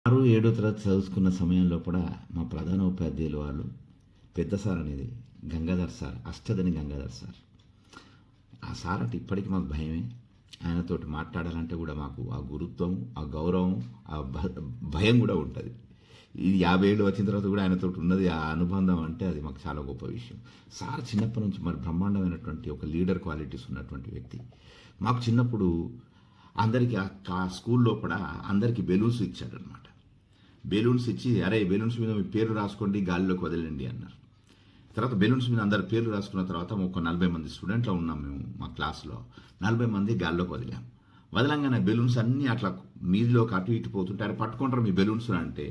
6, 7 తరగతి చదువుకున్న సమయంలో కూడా మా ప్రధాన ఉపాధ్యాయులు వాళ్ళు పెద్ద సార్ అనేది గంగాధర్ సార్, అష్టదని గంగాధర్ సార్. ఆ సార్ అంటే ఇప్పటికీ మాకు భయమే. ఆయనతోటి మాట్లాడాలంటే కూడా మాకు ఆ గురుత్వం, ఆ గౌరవం, ఆ భయం కూడా ఉంటుంది. ఇది 50 ఏళ్ళు వచ్చిన తర్వాత కూడా ఆయనతో ఉన్నది ఆ అనుబంధం అంటే అది మాకు చాలా గొప్ప విషయం. సార్ చిన్నప్పటి నుంచి మరి బ్రహ్మాండమైనటువంటి ఒక లీడర్ క్వాలిటీస్ ఉన్నటువంటి వ్యక్తి. మాకు చిన్నప్పుడు అందరికీ ఆ స్కూల్లో కూడా అందరికీ బెలూన్స్ ఇచ్చాడనమాట. బెలూన్స్ ఇచ్చి, అరే బెలూన్స్ మీద మీ పేరు రాసుకోండి, గాలిలోకి వదిలేండి అన్నారు. తర్వాత బెలూన్స్ మీద అందరి పేర్లు రాసుకున్న తర్వాత ఒక 40 మంది స్టూడెంట్లో ఉన్నాం మేము మా క్లాస్లో. 40 మంది గాల్లోకి వదిలాం. వదలంగానే బెలూన్స్ అన్నీ అట్లా మీదిలోకి అటు ఇటు పోతుంటే, అరే పట్టుకుంటారు మీ బెలూన్స్ అంటే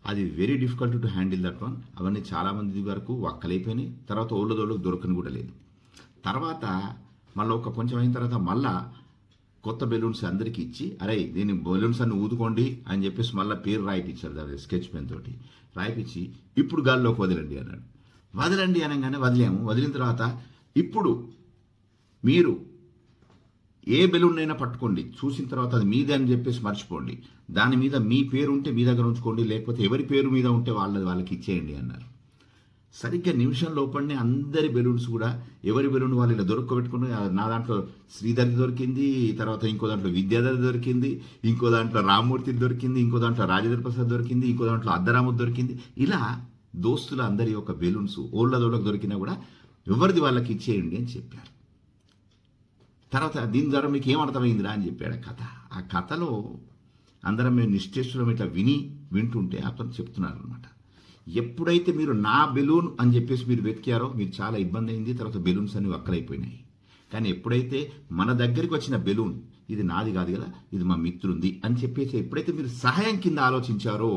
అది very difficult to handle that one. అవన్నీ చాలామంది వరకు వక్కలైపోయినాయి. తర్వాత ఓళ్ళదోళ్ళకి దొరకని కూడా లేదు. తర్వాత మళ్ళీ ఒక కొంచెం అయిన తర్వాత మళ్ళా కొత్త బెలూన్స్ అందరికీ ఇచ్చి, అరే దీని బెలూన్స్ అన్ని ఊదుకోండి అని చెప్పేసి మళ్ళీ పేరు రాయిపించారు. దాని స్కెచ్ పెన్ తోటి రాయిపించి ఇప్పుడు గాల్లోకి వదిలండి అన్నాడు. వదలండి అనగానే వదిలాము. వదిలిన తర్వాత ఇప్పుడు మీరు ఏ బెలూన్ అయినా పట్టుకోండి, చూసిన తర్వాత అది మీదే అని చెప్పేసి మర్చిపోండి, దాని మీద మీ పేరు ఉంటే మీ దగ్గర ఉంచుకోండి, లేకపోతే ఎవరి పేరు మీద ఉంటే వాళ్ళకి ఇచ్చేయండి అన్నారు. సరిగ్గా నిమిషం లోపలనే అందరి బెలూన్స్ కూడా ఎవరి బెలూన్ వాళ్ళు ఇలా దొరకబెట్టుకుని, నా దాంట్లో శ్రీధర్ దొరికింది, తర్వాత ఇంకో దాంట్లో విద్యాధర్ దొరికింది, ఇంకో దాంట్లో రామ్మూర్తి దొరికింది, ఇంకో దాంట్లో రాజేంద్ర ప్రసాద్ దొరికింది, ఇంకో దాంట్లో అద్దరాము దొరికింది. ఇలా దోస్తుల అందరి యొక్క బెలూన్స్ ఓళ్ళదోళ్ళకి దొరికినా కూడా ఎవరిది వాళ్ళకి ఇచ్చేయండి అని చెప్పారు. తర్వాత దీని ద్వారా మీకు ఏం అర్థమైందిరా అని చెప్పాడు కథ. ఆ కథలో అందరం మేము నిశ్చేష్టులం ఇట్లా వింటుంటే అతను చెప్తున్నారు అనమాట. ఎప్పుడైతే మీరు నా బెలూన్ అని చెప్పేసి మీరు వెతికారో మీకు చాలా ఇబ్బంది అయింది. తర్వాత బెలూన్స్ అన్ని వక్కలైపోయినాయి. కానీ ఎప్పుడైతే మన దగ్గరికి వచ్చిన బెలూన్ ఇది నాది కాదు కదా, ఇది మా మిత్రుంది అని చెప్పేసి ఎప్పుడైతే మీరు సహాయం కింద ఆలోచించారో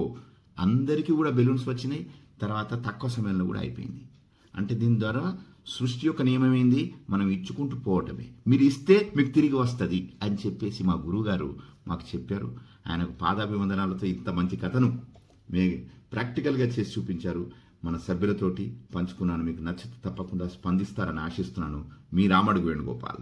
అందరికీ కూడా బెలూన్స్ వచ్చినాయి. తర్వాత తక్కువ సమయంలో కూడా అయిపోయింది. అంటే దీని ద్వారా సృష్టి యొక్క నియమం ఏంది, మనం ఇచ్చుకుంటూ పోవటమే. మీరు ఇస్తే మీకు తిరిగి వస్తుంది అని చెప్పేసి మా గురువుగారు మాకు చెప్పారు. ఆయనకు పాదాభివందనాలతో ఇంత మంచి కథను ప్రాక్టికల్గా చేసి చూపించారు. మన సభ్యులతోటి పంచుకున్నాను. మీకు నచ్చితే తప్పకుండా స్పందిస్తారని ఆశిస్తున్నాను. మీ రామడుగు వేణుగోపాల్.